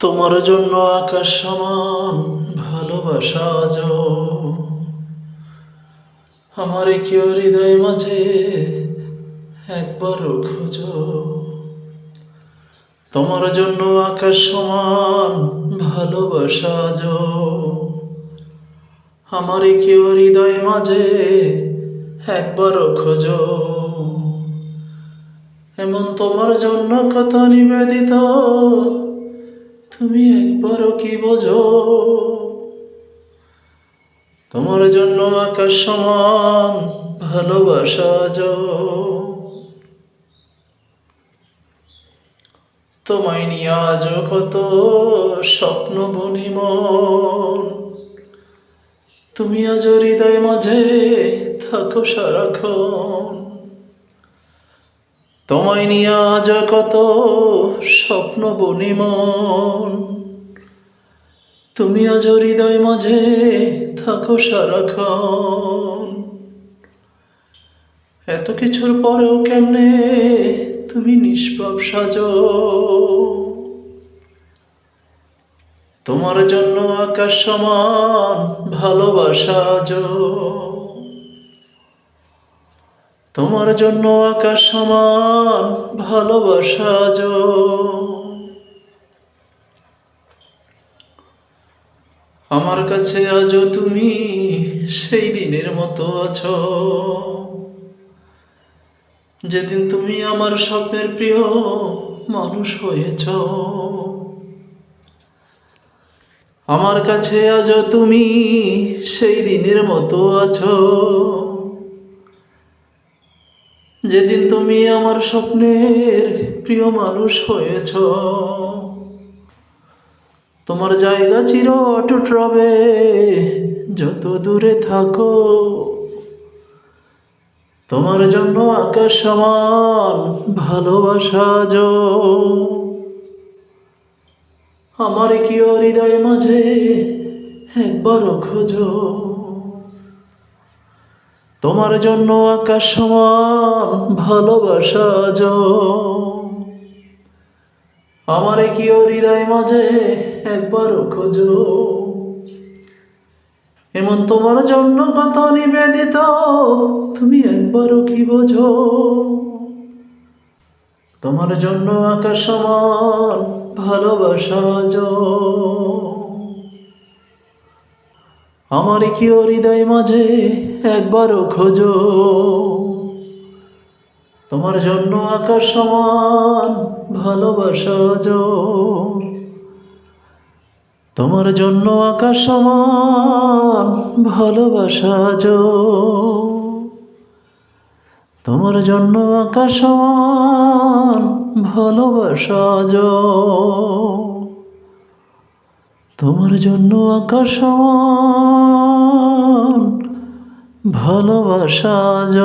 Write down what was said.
তোমার জন্য আকাশ সমান ভালোবাসা আজ আমার কেউ হৃদয় মাঝে একবারও খোঁজো। তোমার জন্য আকাশ সমান ভালোবাসা আজ আমার কেউ হৃদয় মাঝে একবারও খোঁজো। এমন তোমার জন্য কত নিবেদিত, তুমি একবারও কি বোঝো? তোমার জন্য আকাশ সমান ভালোবাসা আজ তোমায় নিয়ে আজ কত স্বপ্ন বুনি মন। তুমি আজ হৃদয় মাঝে থাকো সারাক্ষণ। তোমায় নিয়ে আজ কত স্বপ্ন বুনি মন। তুমি আজ হৃদয় মাঝে থাকো সারাক্ষণ। এত কিছুর পরেও কেমনে তুমি নিষ্পাপ সাজো? তোমার জন্য আকাশ সমান ভালোবাসা আজ তোমার জন্য আকাশ সমান ভালোবাসা আজ আমার কাছে আজও তুমি সেই দিনের মতো আছো, যেদিন তুমি আমার স্বপ্নের প্রিয় মানুষ হয়েছ। আমার কাছে আজও তুমি সেই দিনের মতো আছো, যেদিন তুমি আমার স্বপ্নের প্রিয় মানুষ হয়েছ। তোমার জায়গা চির অটুট রবে যত দূরে থাকো। তোমার জন্য আকাশ সমান ভালোবাসা আজ আমার কি হৃদয় মাঝে একবারও খোঁজো। তোমার জন্য আকাশ সমান ভালোবাসা আজ আমার কি হৃদয় মাঝে একবারও খোঁজো। এমন তোমার জন্য কত নিবেদিত, তুমি একবারও কি বোঝো? তোমার জন্য আকাশ সমান ভালোবাসা আজ আমার কি হৃদয় মাঝে একবারও খোঁজো। তোমার জন্য আকাশ সমান ভালোবাসা আজ তোমার জন্য আকাশ সমান ভালোবাসা আজ তোমার জন্য আকাশ সমান ভালোবাসা আজ তোমার জন্য আকাশ সমান ভালোবাসা আজ।